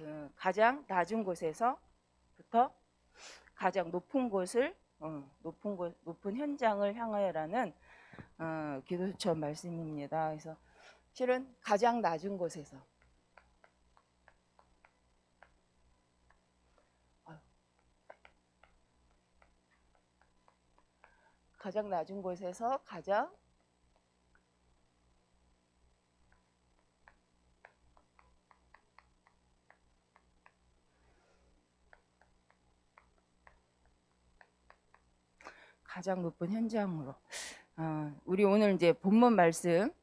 그 가장 낮은 곳에서부터 가장 높은 곳을 높은 현장을 향하여라는 기도처 말씀입니다. 그래서 실은 가장 낮은 곳에서 가장 낮은 곳에서 가장 높은 현장으로. 우리 오늘 이제 본문 말씀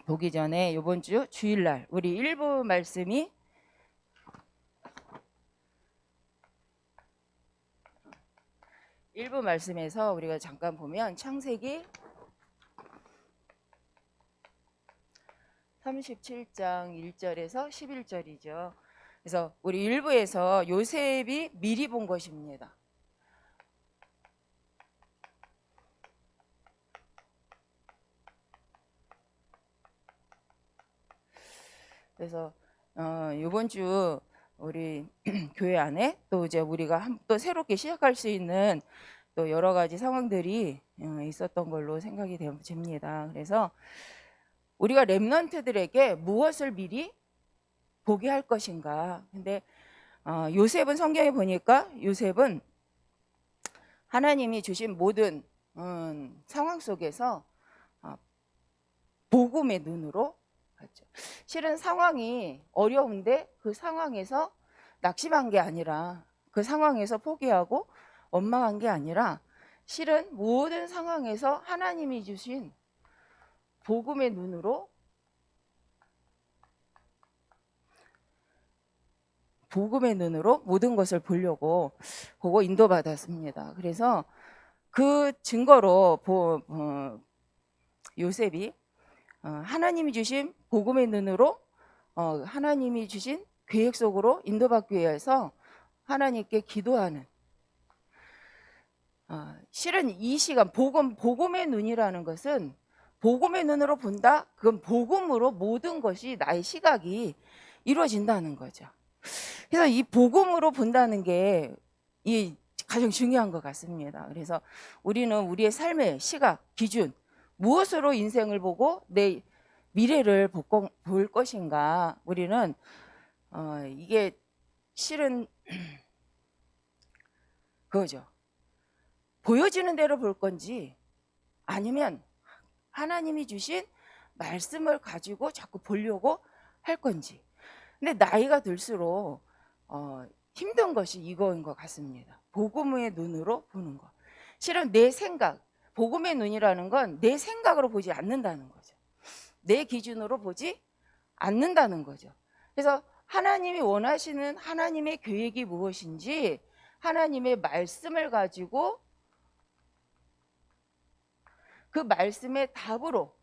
보기 전에 이번 주 주일날 우리 일부 말씀이 일부 말씀에서 우리가 잠깐 보면 창세기 37장 1절에서 11절이죠. 그래서 우리 일부에서 요셉이 미리 본 것입니다. 그래서 이번 주 우리 교회 안에 또 이제 우리가 또 새롭게 시작할 수 있는 또 여러 가지 상황들이 있었던 걸로 생각이 됩니다. 그래서 우리가 렘넌트들에게 무엇을 미리 보게 할 것인가. 근데 요셉은 성경에 보니까 요셉은 하나님이 주신 모든 상황 속에서 복음의 눈으로 봤죠. 실은 상황이 어려운데 그 상황에서 낙심한 게 아니라 그 상황에서 포기하고 원망한 게 아니라 실은 모든 상황에서 하나님이 주신 복음의 눈으로 모든 것을 보려고 보고 인도받았습니다. 그래서 그 증거로 요셉이 하나님이 주신 복음의 눈으로 하나님이 주신 계획 속으로 인도받기 위해서 하나님께 기도하는 실은 이 시간 복음의 눈이라는 것은 복음의 눈으로 본다. 그건 복음으로 모든 것이 나의 시각이 이루어진다는 거죠. 그래서 이 복음으로 본다는 게 이 가장 중요한 것 같습니다. 그래서 우리는 우리의 삶의 시각, 기준, 무엇으로 인생을 보고 내 미래를 볼 것인가. 우리는 이게 실은 그거죠. 보여지는 대로 볼 건지 아니면 하나님이 주신 말씀을 가지고 자꾸 보려고 할 건지. 근데 나이가 들수록 힘든 것이 이거인 것 같습니다. 복음의 눈으로 보는 것. 실은 내 생각, 복음의 눈이라는 건 내 생각으로 보지 않는다는 거죠. 내 기준으로 보지 않는다는 거죠. 그래서 하나님이 원하시는 하나님의 계획이 무엇인지 하나님의 말씀을 가지고 그 말씀의 답으로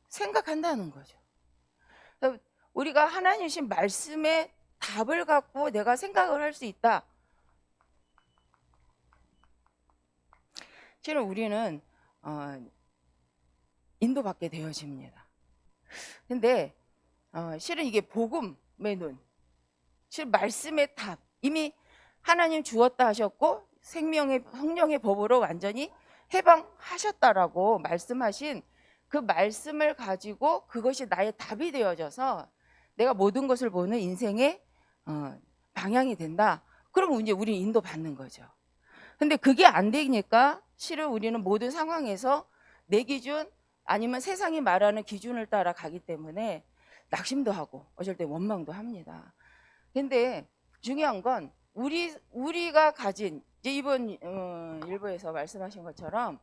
생각한다는 거죠. 우리가 하나님 주신 말씀의 답을 갖고 내가 생각을 할 수 있다. 실은 우리는 인도받게 되어집니다. 근데 실은 이게 복음의 눈, 실은 말씀의 답, 이미 하나님 주었다 하셨고 생명의 성령의 법으로 완전히 해방하셨다라고 말씀하신 그 말씀을 가지고 그것이 나의 답이 되어져서 내가 모든 것을 보는 인생의 방향이 된다. 그럼 이제 우리는 인도받는 거죠. 근데 그게 안 되니까 실은 우리는 모든 상황에서 내 기준 아니면 세상이 말하는 기준을 따라 가기 때문에 낙심도 하고 어쩔 때 원망도 합니다. 근데 중요한 건 우리가 가진 이제 이번 일부에서 말씀하신 것처럼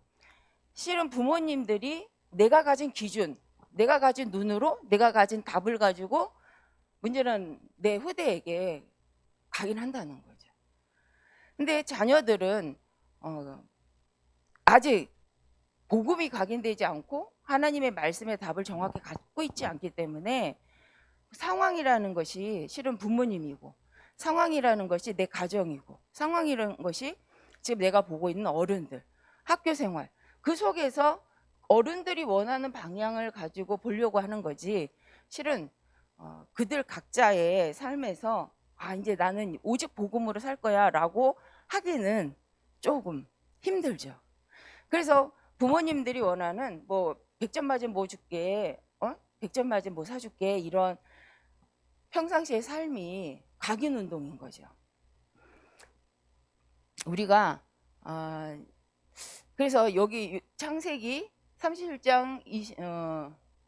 실은 부모님들이 내가 가진 기준, 내가 가진 눈으로 내가 가진 답을 가지고 문제는 내 후대에게 가긴 한다는 거죠. 근데 자녀들은 아직 복음이 각인되지 않고 하나님의 말씀의 답을 정확히 갖고 있지 않기 때문에 상황이라는 것이 실은 부모님이고 상황이라는 것이 내 가정이고 상황이라는 것이 지금 내가 보고 있는 어른들, 학교 생활 그 속에서 어른들이 원하는 방향을 가지고 보려고 하는 거지 실은 그들 각자의 삶에서 이제 나는 오직 복음으로 살 거야 라고 하기는 조금 힘들죠. 그래서 부모님들이 원하는 뭐 100점 맞으면 뭐 줄게, 100점 맞으면 뭐 사줄게, 이런 평상시의 삶이 각인 운동인 거죠. 우리가 그래서 여기 창세기 37장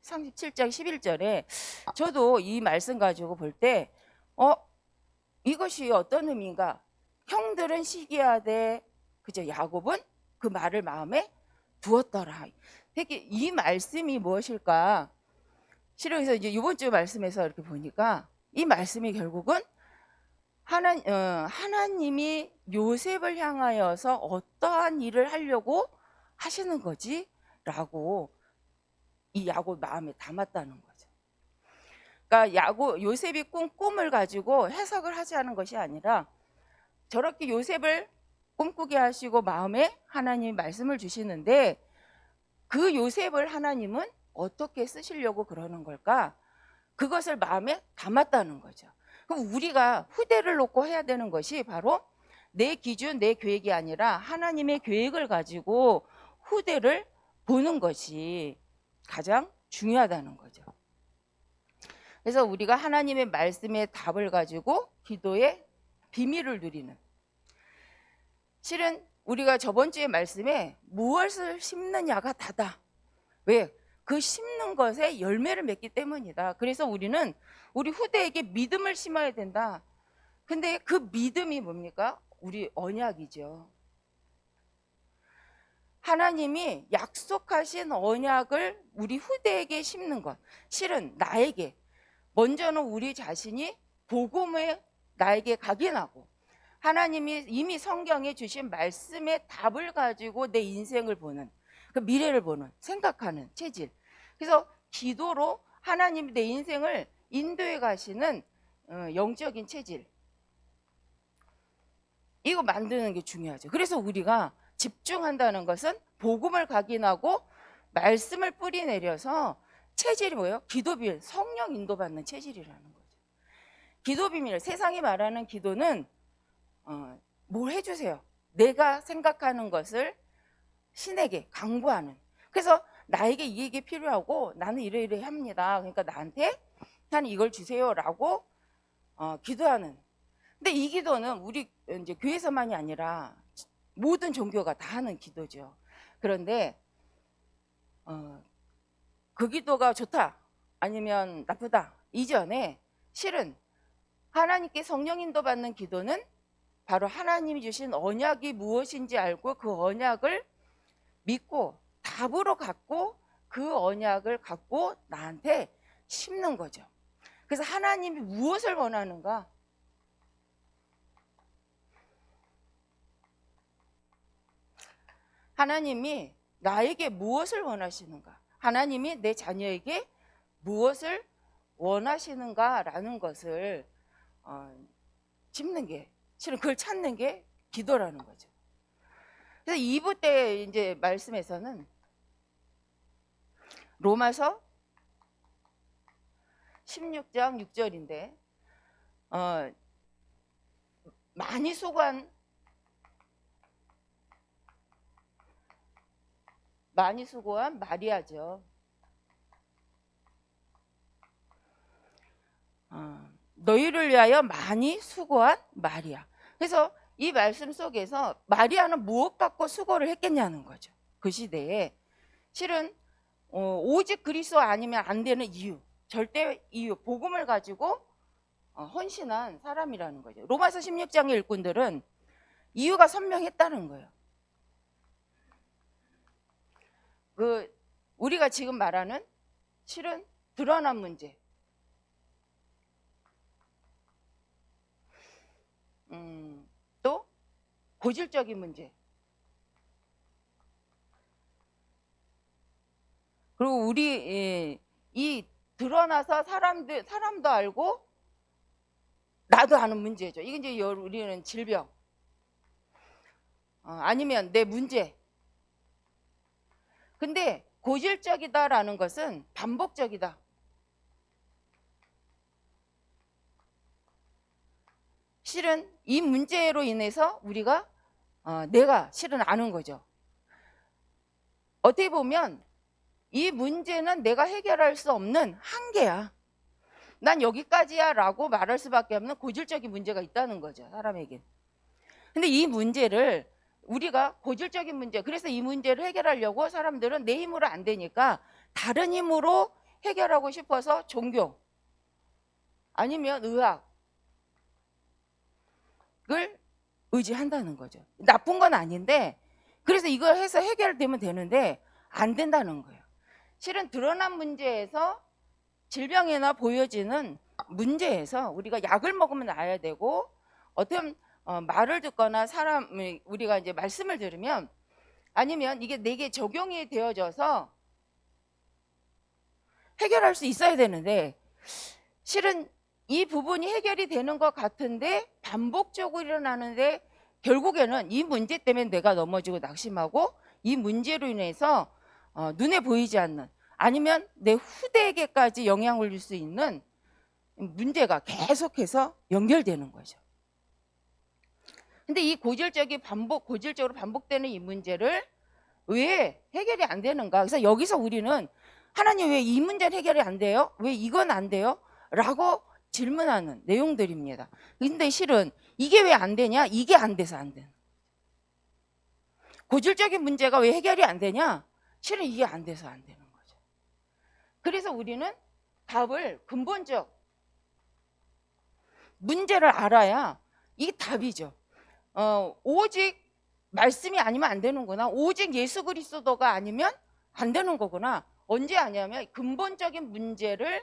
11절에 저도 이 말씀 가지고 볼 때 이것이 어떤 의미인가? 형들은 시기하되 그죠? 야곱은 그 말을 마음에 두었더라. 되게 이 말씀이 무엇일까? 실은 이제 이번 주 말씀에서 이렇게 보니까 이 말씀이 결국은 하나님이 요셉을 향하여서 어떠한 일을 하려고 하시는 거지? 라고 이 야곱 마음에 담았다는 거죠. 그러니까 요셉이 꿈을 가지고 해석을 하지 않은 것이 아니라 저렇게 요셉을 꿈꾸게 하시고 마음에 하나님이 말씀을 주시는데 그 요셉을 하나님은 어떻게 쓰시려고 그러는 걸까? 그것을 마음에 담았다는 거죠. 그럼 우리가 후대를 놓고 해야 되는 것이 바로 내 기준, 내 계획이 아니라 하나님의 계획을 가지고 후대를 보는 것이 가장 중요하다는 거죠. 그래서 우리가 하나님의 말씀의 답을 가지고 기도의 비밀을 누리는, 실은 우리가 저번 주에 말씀에 무엇을 심느냐가 다다. 왜? 그 심는 것에 열매를 맺기 때문이다. 그래서 우리는 우리 후대에게 믿음을 심어야 된다. 근데 그 믿음이 뭡니까? 우리 언약이죠. 하나님이 약속하신 언약을 우리 후대에게 심는 것. 실은 나에게, 먼저는 우리 자신이 복음에 나에게 각인하고 하나님이 이미 성경에 주신 말씀의 답을 가지고 내 인생을 보는, 그 미래를 보는, 생각하는 체질. 그래서 기도로 하나님이 내 인생을 인도해 가시는 영적인 체질, 이거 만드는 게 중요하죠. 그래서 우리가 집중한다는 것은 복음을 각인하고 말씀을 뿌리내려서 체질이 뭐예요? 기도비밀, 성령 인도받는 체질이라는 거죠. 기도비밀, 세상이 말하는 기도는 뭘 해주세요. 내가 생각하는 것을 신에게 강구하는. 그래서 나에게 이게 필요하고 나는 이래 합니다. 그러니까 나한테 이걸 주세요라고 기도하는. 근데 이 기도는 우리 이제 교회에서만이 아니라 모든 종교가 다 하는 기도죠. 그런데 그 기도가 좋다 아니면 나쁘다 이전에 실은 하나님께 성령 인도 받는 기도는 바로 하나님이 주신 언약이 무엇인지 알고 그 언약을 믿고 답으로 갖고 그 언약을 갖고 나한테 심는 거죠. 그래서 하나님이 무엇을 원하는가? 하나님이 나에게 무엇을 원하시는가? 하나님이 내 자녀에게 무엇을 원하시는가라는 것을 짚는 게, 실은 그걸 찾는 게 기도라는 거죠. 그래서 2부 때 이제 말씀에서는 로마서 16장 6절인데 많이 수고한 마리아죠. 너희를 위하여 많이 수고한 마리아. 그래서 이 말씀 속에서 마리아는 무엇 갖고 수고를 했겠냐는 거죠. 그 시대에 실은 오직 그리스도 아니면 안 되는 이유, 절대 이유, 복음을 가지고 헌신한 사람이라는 거죠. 로마서 16장의 일꾼들은 이유가 선명했다는 거예요. 우리가 지금 말하는 실은 드러난 문제, 또 고질적인 문제, 그리고 우리 이 드러나서 사람도 알고 나도 아는 문제죠. 이게 이제 우리는 질병, 아니면 내 문제. 근데 고질적이다라는 것은 반복적이다. 실은 이 문제로 인해서 우리가 내가 실은 아는 거죠. 어떻게 보면 이 문제는 내가 해결할 수 없는 한계야. 난 여기까지야 라고 말할 수밖에 없는 고질적인 문제가 있다는 거죠, 사람에게. 근데 이 문제를 우리가 고질적인 문제, 그래서 이 문제를 해결하려고 사람들은 내 힘으로 안 되니까 다른 힘으로 해결하고 싶어서 종교 아니면 의학을 의지한다는 거죠. 나쁜 건 아닌데, 그래서 이걸 해서 해결되면 되는데 안 된다는 거예요. 실은 드러난 문제에서, 질병이나 보여지는 문제에서 우리가 약을 먹으면 나아야 되고, 어떤 말을 듣거나 우리가 이제 말씀을 들으면, 아니면 이게 내게 적용이 되어져서 해결할 수 있어야 되는데, 실은 이 부분이 해결이 되는 것 같은데 반복적으로 일어나는데, 결국에는 이 문제 때문에 내가 넘어지고 낙심하고, 이 문제로 인해서 눈에 보이지 않는, 아니면 내 후대에게까지 영향을 줄 수 있는 문제가 계속해서 연결되는 거죠. 근데 이 고질적으로 반복되는 이 문제를 왜 해결이 안 되는가? 그래서 여기서 우리는 하나님 왜 이 문제는 해결이 안 돼요? 왜 이건 안 돼요? 라고 질문하는 내용들입니다. 근데 실은 이게 왜 안 되냐? 이게 안 돼서 안 되는. 고질적인 문제가 왜 해결이 안 되냐? 실은 이게 안 돼서 안 되는 거죠. 그래서 우리는 답을, 근본적 문제를 알아야 이게 답이죠. 오직 말씀이 아니면 안 되는구나. 오직 예수 그리스도가 아니면 안 되는 거구나. 언제 아냐면 근본적인 문제를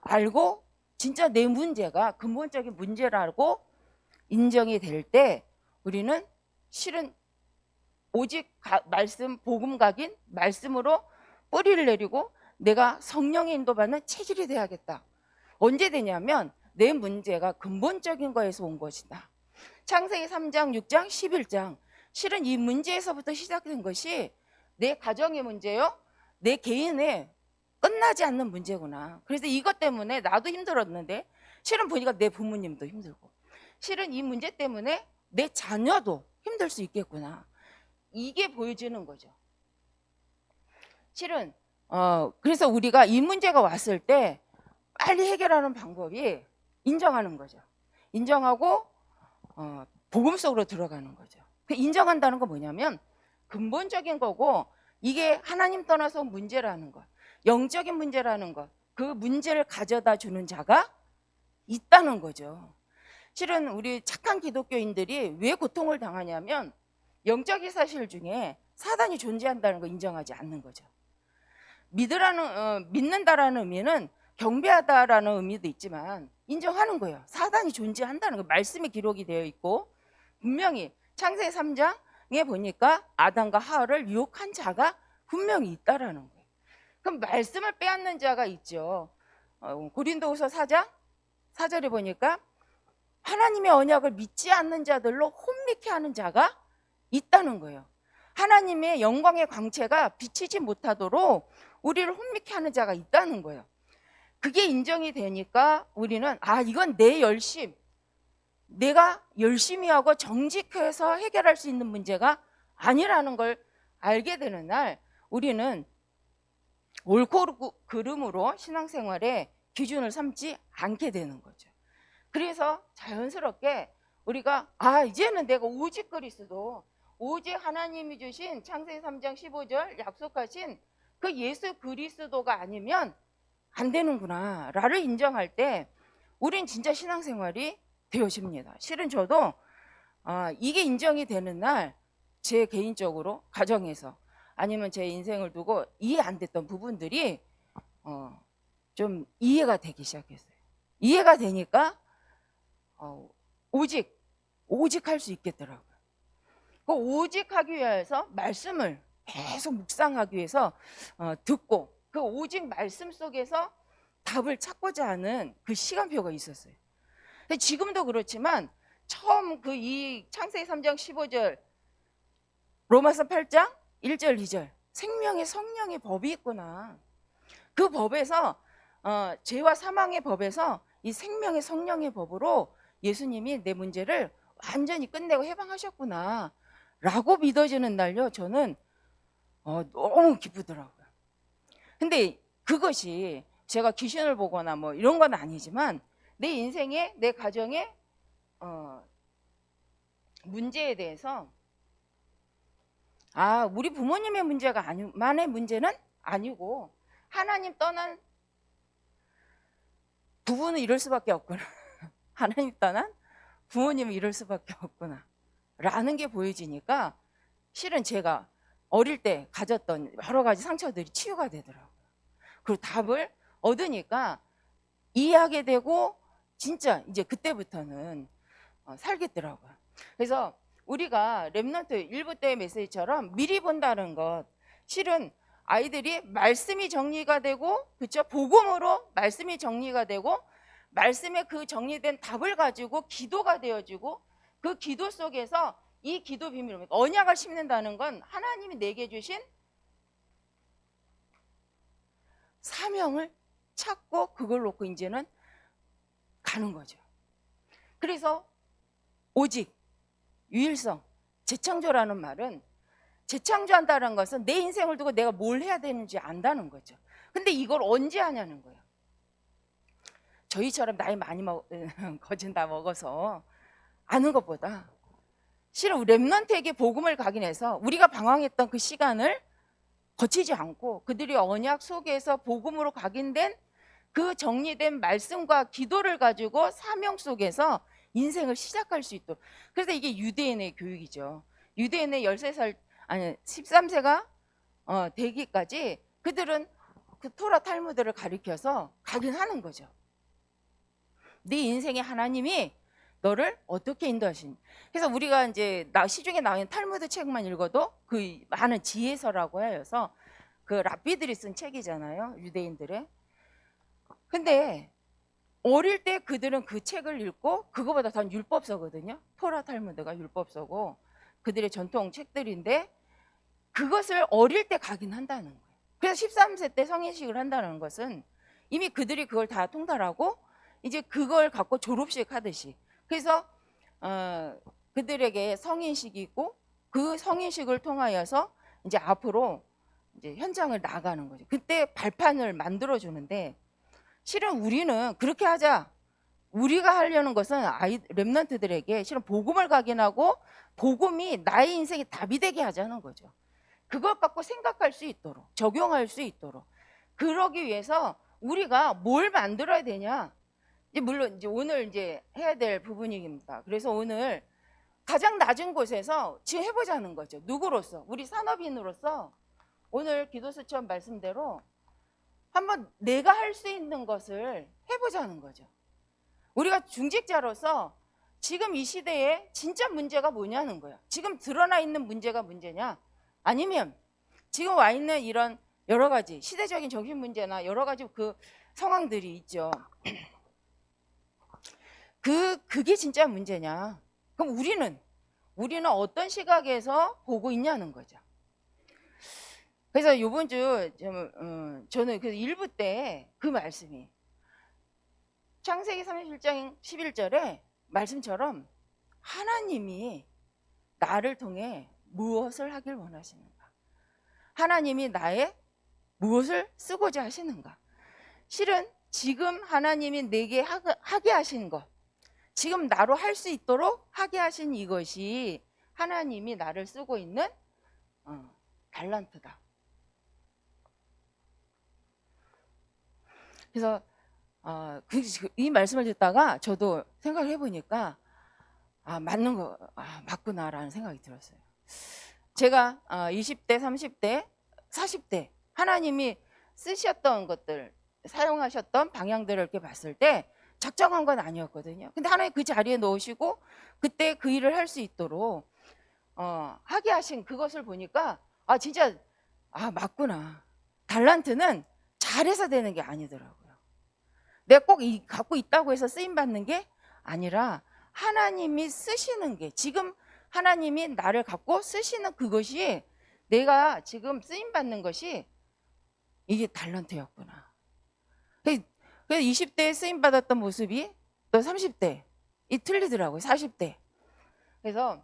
알고, 진짜 내 문제가 근본적인 문제라고 인정이 될 때, 우리는 실은 오직 말씀, 복음 각인 말씀으로 뿌리를 내리고 내가 성령의 인도받는 체질이 돼야겠다. 언제 되냐면 내 문제가 근본적인 거에서 온 것이다. 창세기 3장, 6장, 11장, 실은 이 문제에서부터 시작된 것이 내 가정의 문제요, 내 개인의 끝나지 않는 문제구나. 그래서 이것 때문에 나도 힘들었는데, 실은 보니까 내 부모님도 힘들고, 실은 이 문제 때문에 내 자녀도 힘들 수 있겠구나. 이게 보여지는 거죠. 실은 그래서 우리가 이 문제가 왔을 때 빨리 해결하는 방법이 인정하는 거죠. 인정하고 복음 속으로 들어가는 거죠. 인정한다는 건 뭐냐면 근본적인 거고, 이게 하나님 떠나서 문제라는 것, 영적인 문제라는 것, 그 문제를 가져다 주는 자가 있다는 거죠. 실은 우리 착한 기독교인들이 왜 고통을 당하냐면 영적인 사실 중에 사단이 존재한다는 거 인정하지 않는 거죠. 믿는다라는 의미는 경배하다라는 의미도 있지만 인정하는 거예요. 사단이 존재한다는 거, 말씀에 기록이 되어 있고, 분명히 창세기 3장에 보니까 아담과 하와를 유혹한 자가 분명히 있다라는 거예요. 그럼 말씀을 빼앗는 자가 있죠. 고린도후서 4장 4절에 보니까 하나님의 언약을 믿지 않는 자들로 혼미케 하는 자가 있다는 거예요. 하나님의 영광의 광채가 비치지 못하도록 우리를 혼미케 하는 자가 있다는 거예요. 그게 인정이 되니까 우리는 이건 내 열심, 내가 열심히 하고 정직해서 해결할 수 있는 문제가 아니라는 걸 알게 되는 날, 우리는 옳고 그름으로 신앙생활의 기준을 삼지 않게 되는 거죠. 그래서 자연스럽게 우리가 이제는 내가 오직 그리스도, 오직 하나님이 주신 창세기 3장 15절 약속하신 그 예수 그리스도가 아니면 안 되는구나 라를 인정할 때 우린 진짜 신앙생활이 되어집니다. 실은 저도 이게 인정이 되는 날, 제 개인적으로 가정에서 아니면 제 인생을 두고 이해 안 됐던 부분들이 좀 이해가 되기 시작했어요. 이해가 되니까 오직 할 수 있겠더라고요. 그 오직 하기 위해서 말씀을 계속 묵상하기 위해서 듣고, 그 오직 말씀 속에서 답을 찾고자 하는 그 시간표가 있었어요. 근데 지금도 그렇지만 처음 이 창세기 3장 15절, 로마서 8장 1절 2절, 생명의 성령의 법이 있구나. 그 법에서 죄와 사망의 법에서 이 생명의 성령의 법으로 예수님이 내 문제를 완전히 끝내고 해방하셨구나 라고 믿어지는 날요, 저는 너무 기쁘더라고요. 근데 그것이 제가 귀신을 보거나 뭐 이런 건 아니지만 내 인생에, 내 가정에 문제에 대해서 우리 부모님의 문제가 만의 문제는 아니고 하나님 떠난 부부는 이럴 수밖에 없구나. 하나님 떠난 부모님은 이럴 수밖에 없구나 라는 게 보여지니까 실은 제가 어릴 때 가졌던 여러 가지 상처들이 치유가 되더라고요. 그리고 답을 얻으니까 이해하게 되고 진짜 이제 그때부터는 살겠더라고요. 그래서 우리가 렘넌트 1부 때의 메시지처럼 미리 본다는 것, 실은 아이들이 말씀이 정리가 되고, 그렇죠? 복음으로 말씀이 정리가 되고, 말씀에 그 정리된 답을 가지고 기도가 되어지고, 그 기도 속에서 이 기도 비밀, 언약을 심는다는 건 하나님이 내게 주신 사명을 찾고 그걸 놓고 이제는 가는 거죠. 그래서 오직 유일성, 재창조라는 말은, 재창조한다는 것은 내 인생을 두고 내가 뭘 해야 되는지 안다는 거죠. 근데 이걸 언제 하냐는 거예요. 저희처럼 나이 많이 거진 다 먹어서 아는 것보다 실은 렘넌트에게 복음을 각인해서 우리가 방황했던 그 시간을 거치지 않고 그들이 언약 속에서 복음으로 각인된 그 정리된 말씀과 기도를 가지고 사명 속에서 인생을 시작할 수 있도록. 그래서 이게 유대인의 교육이죠. 유대인의 13세가 되기까지 그들은 그 토라 탈무드를 가리켜서 각인하는 거죠. 네 인생에 하나님이 너를 어떻게 인도하신. 그래서 우리가 이제 시중에 나오는 탈무드 책만 읽어도 그 많은 지혜서라고 하여서 그 랍비들이 쓴 책이잖아요, 유대인들의. 근데 어릴 때 그들은 그 책을 읽고 그거보다 더 율법서거든요. 토라 탈무드가 율법서고 그들의 전통 책들인데 그것을 어릴 때 각인한다는 거예요. 그래서 13세 때 성인식을 한다는 것은 이미 그들이 그걸 다 통달하고 이제 그걸 갖고 졸업식 하듯이. 그래서 그들에게 성인식이 있고 그 성인식을 통하여서 이제 앞으로 이제 현장을 나가는 거죠. 그때 발판을 만들어 주는데 실은 우리는 그렇게 하자. 우리가 하려는 것은 렘넌트들에게 실은 복음을 각인하고 복음이 나의 인생의 답이 되게 하자는 거죠. 그것 갖고 생각할 수 있도록, 적용할 수 있도록. 그러기 위해서 우리가 뭘 만들어야 되냐? 이제 물론 이제 오늘 이제 해야 될 부분입니다. 그래서 오늘 가장 낮은 곳에서 지금 해보자는 거죠. 누구로서? 우리 산업인으로서 오늘 기도수처럼 말씀대로 한번 내가 할 수 있는 것을 해보자는 거죠. 우리가 중직자로서 지금 이 시대에 진짜 문제가 뭐냐는 거야. 지금 드러나 있는 문제가 문제냐? 아니면 지금 와 있는 이런 여러 가지 시대적인 정신 문제나 여러 가지 그 상황들이 있죠. 그게 진짜 문제냐? 그럼 우리는 어떤 시각에서 보고 있냐는 거죠. 그래서 이번 주 저는 그 1부 때 그 말씀이 창세기 31장 11절에 말씀처럼 하나님이 나를 통해 무엇을 하길 원하시는가? 하나님이 나의 무엇을 쓰고자 하시는가? 실은 지금 하나님이 내게 하게 하신 것, 지금 나로 할 수 있도록 하게 하신 이것이 하나님이 나를 쓰고 있는 달란트다. 그래서 이 말씀을 듣다가 저도 생각을 해보니까 맞는 거 맞구나라는 생각이 들었어요. 제가 20대, 30대, 40대 하나님이 쓰셨던 것들, 사용하셨던 방향들을 이렇게 봤을 때 작정한 건 아니었거든요. 근데 하나님 그 자리에 넣으시고 그때 그 일을 할 수 있도록 하게 하신 그것을 보니까 진짜 맞구나. 달란트는 잘해서 되는 게 아니더라고요. 내가 꼭 갖고 있다고 해서 쓰임 받는 게 아니라 하나님이 쓰시는 게, 지금 하나님이 나를 갖고 쓰시는 그것이 내가 지금 쓰임 받는 것이 이게 달란트였구나. 그래서 20대에 쓰임 받았던 모습이 또 30대 틀리더라고요. 40대. 그래서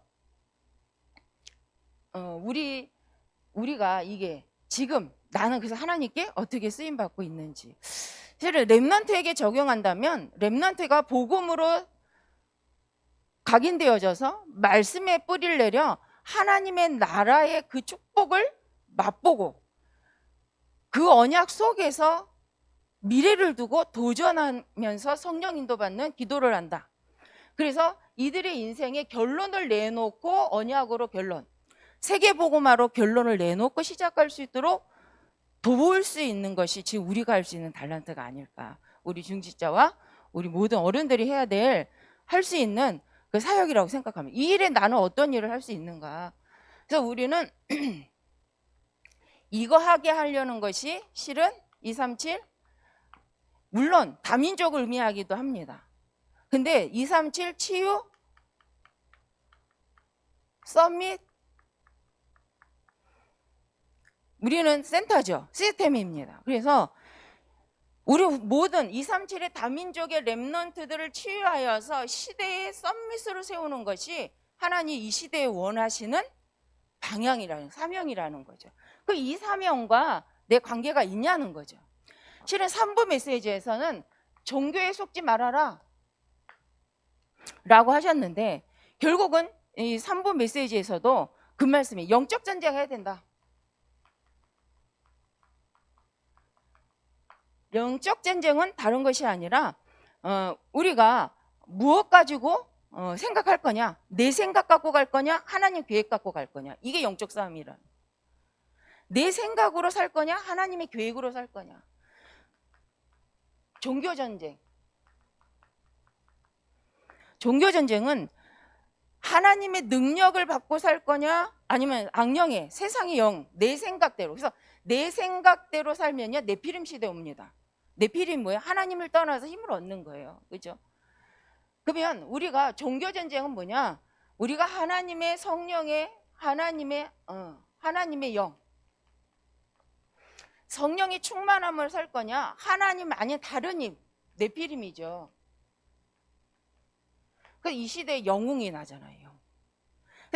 우리가 이게 지금 나는 그래서 하나님께 어떻게 쓰임 받고 있는지, 사실 렘넌트에게 적용한다면 렘넌트가 복음으로 각인되어져서 말씀의 뿌리를 내려 하나님의 나라의 그 축복을 맛보고 그 언약 속에서 미래를 두고 도전하면서 성령 인도받는 기도를 한다. 그래서 이들의 인생에 결론을 내놓고 언약으로 결론, 세계복음화로 결론을 내놓고 시작할 수 있도록 도울 수 있는 것이 지금 우리가 할 수 있는 달란트가 아닐까. 우리 중직자와 우리 모든 어른들이 해야 될, 할 수 있는 그 사역이라고 생각합니다. 이 일에 나는 어떤 일을 할 수 있는가. 그래서 우리는 이거 하게 하려는 것이 실은 237, 물론 다민족을 의미하기도 합니다. 근데 237 치유 서밋, 우리는 센터죠. 시스템입니다. 그래서 우리 모든 237의 다민족의 렘넌트들을 치유하여서 시대의 서밋으로 세우는 것이 하나님 이 시대에 원하시는 방향이라는, 사명이라는 거죠. 그 이 사명과 내 관계가 있냐는 거죠. 실은 3부 메시지에서는 종교에 속지 말아라 라고 하셨는데, 결국은 이 3부 메시지에서도 그 말씀이 영적 전쟁 해야 된다. 영적 전쟁은 다른 것이 아니라 우리가 무엇 가지고 생각할 거냐, 내 생각 갖고 갈 거냐, 하나님 계획 갖고 갈 거냐, 이게 영적 싸움이라. 내 생각으로 살 거냐, 하나님의 계획으로 살 거냐. 종교 전쟁, 종교 전쟁은 하나님의 능력을 받고 살 거냐, 아니면 악령의 세상의 영, 내 생각대로. 그래서 내 생각대로 살면요 네피림 시대 옵니다. 네피림 뭐예요? 하나님을 떠나서 힘을 얻는 거예요. 그죠? 그러면 우리가 종교 전쟁은 뭐냐? 우리가 하나님의 성령의, 하나님의 영, 성령이 충만함을 살 거냐, 하나님 아닌 다른 힘, 네피림이죠. 그 이 시대에 영웅이 나잖아요.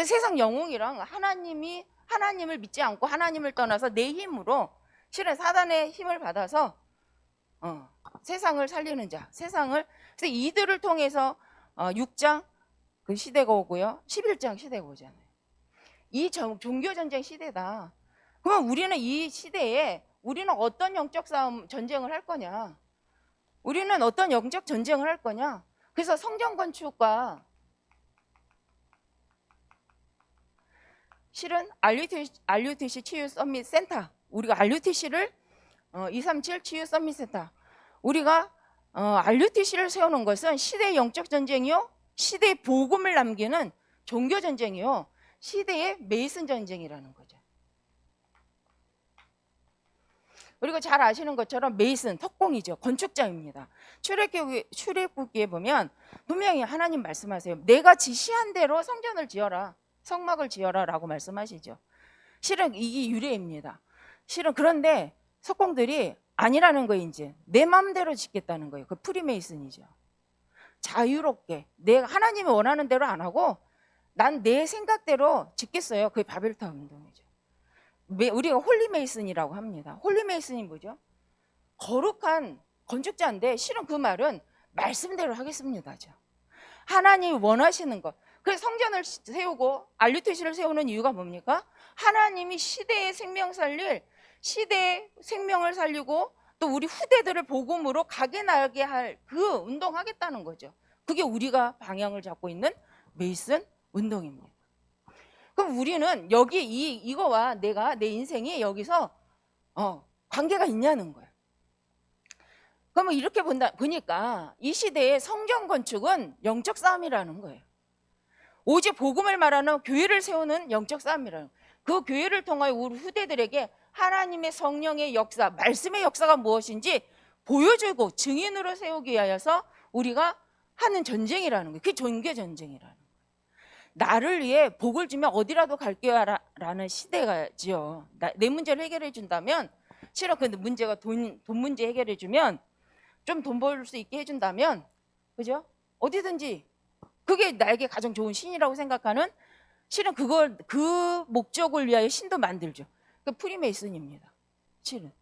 세상 영웅이랑 하나님을 믿지 않고 하나님을 떠나서 내 힘으로, 실은 사단의 힘을 받아서 세상을 살리는 자, 세상을, 그래서 이들을 통해서 6장 그 시대가 오고요, 11장 시대가 오잖아요. 이 종교 전쟁 시대다. 그러면 우리는 이 시대에 우리는 어떤 영적 싸움 전쟁을 할 거냐? 우리는 어떤 영적 전쟁을 할 거냐? 그래서 성전 건축과 실은 RUTC 치유 서밋 센터, 우리가 RUTC를 237 치유 서밋 센터, 우리가 RUTC를 세우는 것은 시대의 영적 전쟁이요, 시대의 복음을 남기는 종교 전쟁이요, 시대의 메이슨 전쟁이라는 거죠. 그리고 잘 아시는 것처럼 메이슨, 턱공이죠. 건축자입니다. 출애굽기에 보면 분명히 하나님 말씀하세요. 내가 지시한 대로 성전을 지어라, 성막을 지어라 라고 말씀하시죠. 실은 이게 유래입니다. 실은 그런데 석공들이 아니라는 거예요. 이제 내 마음대로 짓겠다는 거예요. 그 프리메이슨이죠. 자유롭게 내가 하나님이 원하는 대로 안 하고 난 내 생각대로 짓겠어요. 그게 바벨탑 운동이죠. 우리가 홀리메이슨이라고 합니다. 홀리메이슨이 뭐죠? 거룩한 건축자인데 실은 그 말은 말씀대로 하겠습니다죠. 하나님이 원하시는 것. 그래서 성전을 세우고 RUTC를 세우는 이유가 뭡니까? 하나님이 시대의 생명 살릴, 시대의 생명을 살리고 또 우리 후대들을 복음으로 각인하게 할 그 운동하겠다는 거죠. 그게 우리가 방향을 잡고 있는 메이슨 운동입니다. 그럼 우리는 여기 이거와 내가 내 인생이 여기서 관계가 있냐는 거예요. 그러면 이렇게 보니까 이 시대의 성전 건축은 영적 싸움이라는 거예요. 오직 복음을 말하는 교회를 세우는 영적 싸움이라는 거예요. 그 교회를 통하여 우리 후대들에게 하나님의 성령의 역사, 말씀의 역사가 무엇인지 보여주고 증인으로 세우기 위하여서 우리가 하는 전쟁이라는 거예요. 그게 종교 전쟁이라는 거예요. 나를 위해 복을 주면 어디라도 갈게요 라는 시대가지요. 내 문제를 해결해 준다면, 실은 그 문제가 돈 문제 해결해 주면, 좀 돈 벌 수 있게 해준다면, 그죠? 어디든지 그게 나에게 가장 좋은 신이라고 생각하는, 실은 그걸 그 목적을 위하여 신도 만들죠. 그 프리메이슨입니다. 실은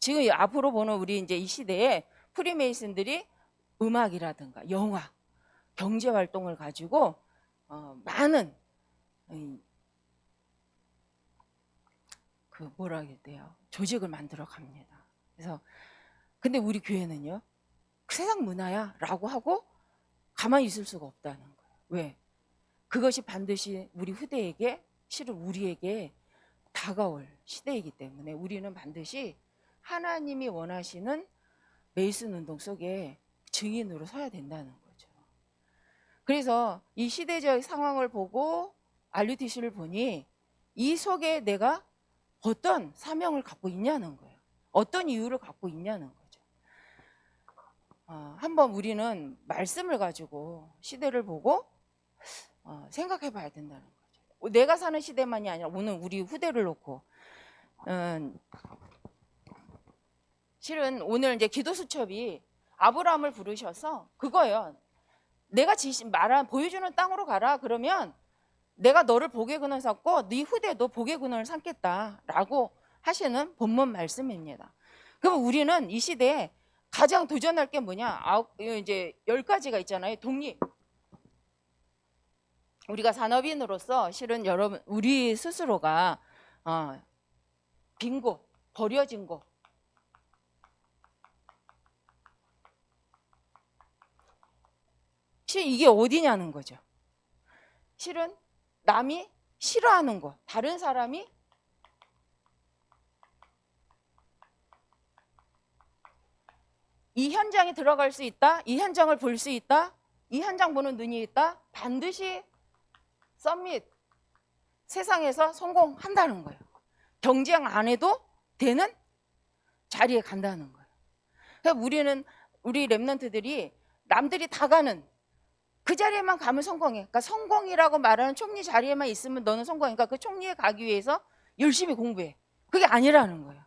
지금 앞으로 보는 우리 이제 이 시대에 프리메이슨들이 음악이라든가 영화, 경제 활동을 가지고 많은 그 뭐라 해야 돼요? 조직을 만들어 갑니다. 그래서 근데 우리 교회는요, 그 세상 문화야라고 하고 가만히 있을 수가 없다는 거예요. 왜? 그것이 반드시 우리 후대에게, 실은 우리에게 다가올 시대이기 때문에 우리는 반드시 하나님이 원하시는 메이슨 운동 속에 증인으로 서야 된다는 거죠. 그래서 이 시대적 상황을 보고 RUTC를 보니 이 속에 내가 어떤 사명을 갖고 있냐는 거예요. 어떤 이유를 갖고 있냐는 거죠. 한번 우리는 말씀을 가지고 시대를 보고 생각해 봐야 된다는 거죠. 내가 사는 시대만이 아니라 오늘 우리 후대를 놓고 실은 오늘 이제 기도수첩이 아브라함을 부르셔서 그거예요. 내가 말한 보여주는 땅으로 가라. 그러면 내가 너를 복의 근원 삼고 네 후대도 복의 근원을 삼겠다라고 하시는 본문 말씀입니다. 그럼 우리는 이 시대에 가장 도전할 게 뭐냐? 이제 10가지가 있잖아요. 독립. 우리가 산업인으로서 실은 여러분 우리 스스로가 빈 곳, 버려진 곳, 실은 이게 어디냐는 거죠. 실은 남이 싫어하는 곳, 다른 사람이 이 현장에 들어갈 수 있다, 이 현장을 볼 수 있다, 이 현장 보는 눈이 있다, 반드시 서밋 세상에서 성공한다는 거예요. 경쟁 안 해도 되는 자리에 간다는 거예요. 그러니까 우리 랩런트들이 남들이 다 가는 그 자리에만 가면 성공해. 그러니까 성공이라고 말하는 총리 자리에만 있으면 너는 성공이니까 그 총리에 가기 위해서 열심히 공부해. 그게 아니라는 거예요.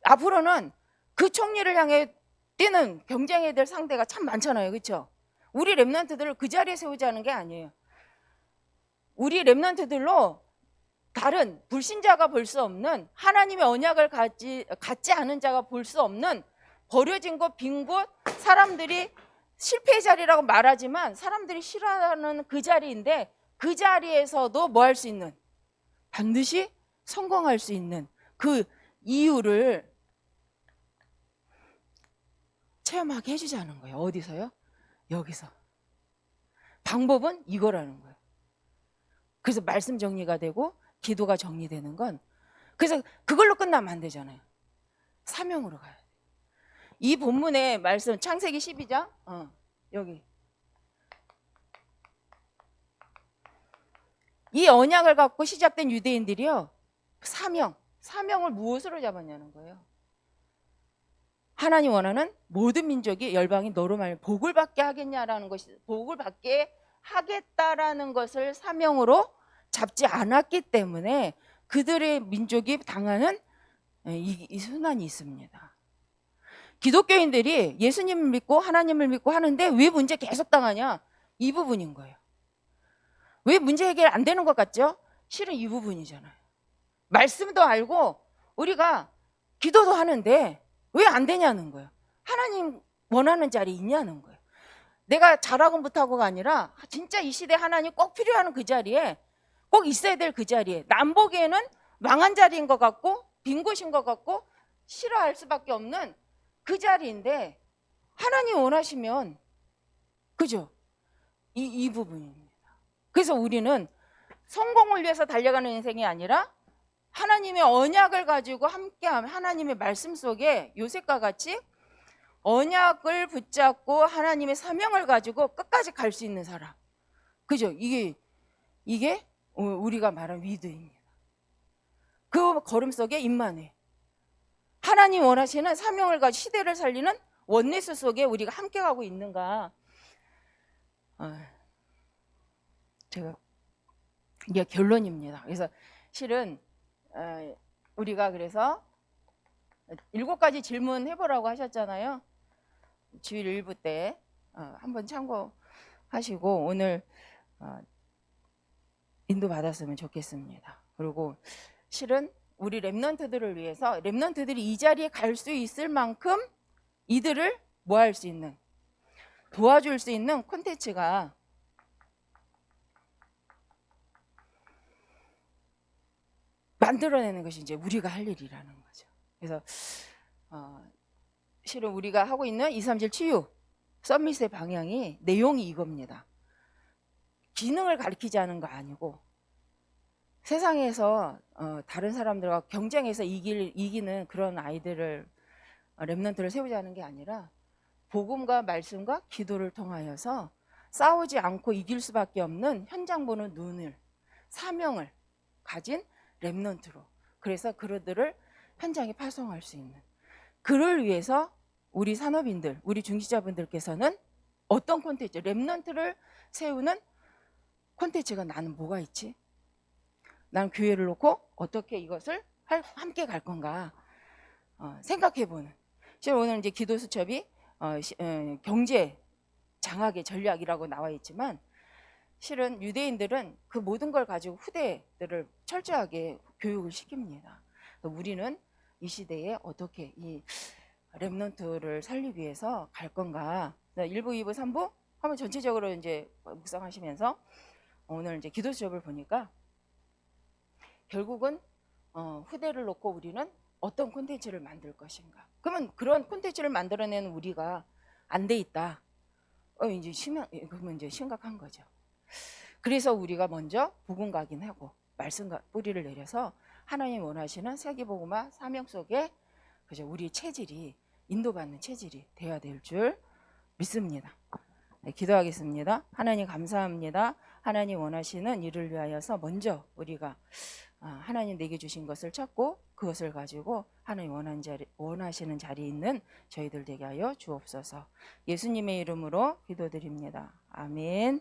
앞으로는 그 총리를 향해 뛰는 경쟁해야 될 상대가 참 많잖아요. 그렇죠? 우리 랩런트들을 그 자리에 세우자는 게 아니에요. 우리 랩런트들로 다른 불신자가 볼 수 없는, 하나님의 언약을 갖지 않은 자가 볼 수 없는 버려진 곳, 빈 곳, 사람들이 실패의 자리라고 말하지만 사람들이 싫어하는 그 자리인데 그 자리에서도 뭐 할 수 있는, 반드시 성공할 수 있는 그 이유를 체험하게 해주자는 거예요. 어디서요? 여기서. 방법은 이거라는 거예요. 그래서 말씀 정리가 되고 기도가 정리되는 건, 그래서 그걸로 끝나면 안 되잖아요. 사명으로 가야 돼요. 이 본문의 말씀 창세기 12장 여기 이 언약을 갖고 시작된 유대인들이요, 사명을 무엇으로 잡았냐는 거예요. 하나님 원하는 모든 민족이 열방이 너로 말미암아 복을 받게 하겠냐라는 것이, 복을 받게 하겠다라는 것을 사명으로 잡지 않았기 때문에 그들의 민족이 당하는 이 순환이 있습니다. 기독교인들이 예수님을 믿고 하나님을 믿고 하는데 왜 문제 계속 당하냐? 이 부분인 거예요. 왜 문제 해결 안 되는 것 같죠? 실은 이 부분이잖아요. 말씀도 알고 우리가 기도도 하는데 왜 안 되냐는 거예요. 하나님 원하는 자리 있냐는 거예요. 내가 잘하고 못하고가 아니라 진짜 이 시대 하나님 꼭 필요한 그 자리에, 꼭 있어야 될 그 자리에, 남 보기에는 망한 자리인 것 같고 빈 곳인 것 같고 싫어할 수밖에 없는 그 자리인데 하나님 원하시면, 그죠? 이 부분입니다. 그래서 우리는 성공을 위해서 달려가는 인생이 아니라 하나님의 언약을 가지고 함께하면, 하나님의 말씀 속에 요셉과 같이 언약을 붙잡고 하나님의 사명을 가지고 끝까지 갈 수 있는 사람, 그죠? 이게 우리가 말한 위드입니다. 그 걸음 속에 임마누엘, 하나님 원하시는 사명을 가지고 시대를 살리는 원리스 속에 우리가 함께 가고 있는가. 제가 이게 결론입니다. 그래서 실은 우리가 그래서 7가지 질문 해보라고 하셨잖아요. 주일 1부 때 한번 참고 하시고 오늘 인도 받았으면 좋겠습니다. 그리고 실은 우리 렘넌트들을 위해서 렘넌트들이 이 자리에 갈 수 있을 만큼 이들을 뭐 할 수 있는, 도와줄 수 있는 콘텐츠가 만들어내는 것이 이제 우리가 할 일이라는 거죠. 그래서 실은 우리가 하고 있는 237 치유 서밋의 방향이, 내용이 이겁니다. 기능을 가르치지 않은 거 아니고 세상에서 다른 사람들과 경쟁해서 이기는 그런 아이들을, 렘넌트를 세우자는 게 아니라 복음과 말씀과 기도를 통하여서 싸우지 않고 이길 수밖에 없는 현장 보는 눈을, 사명을 가진 렘넌트로, 그래서 그들을 현장에 파송할 수 있는, 그를 위해서 우리 산업인들, 우리 중지자분들께서는 어떤 콘텐츠, 렘넌트를 세우는 콘텐츠가 나는 뭐가 있지? 나는 교회를 놓고 어떻게 이것을 함께 갈 건가 생각해보는. 실은 오늘 이제 기도수첩이 경제 장악의 전략이라고 나와 있지만 실은 유대인들은 그 모든 걸 가지고 후대들을 철저하게 교육을 시킵니다. 우리는 이 시대에 어떻게 이 렘넌트를 살리기 위해서 갈 건가. 1부, 2부, 3부 한번 전체적으로 이제 묵상하시면서 오늘 이제 기도 수업을 보니까 결국은 후대를 놓고 우리는 어떤 콘텐츠를 만들 것인가. 그러면 그런 콘텐츠를 만들어내는 우리가 안 돼 있다. 그러면 이제 심각한 거죠. 그래서 우리가 먼저 복음 각인하고 말씀과 뿌리를 내려서 하나님 원하시는 세계복음화 사명 속에 그죠, 우리 체질이, 인도받는 체질이 되어야 될 줄 믿습니다. 네, 기도하겠습니다. 하나님 감사합니다. 하나님 원하시는 일을 위하여서 먼저 우리가 하나님 내게 주신 것을 찾고 그것을 가지고 하나님 원하시는 자리에 있는 저희들 되게 하여 주옵소서. 예수님의 이름으로 기도드립니다. 아멘.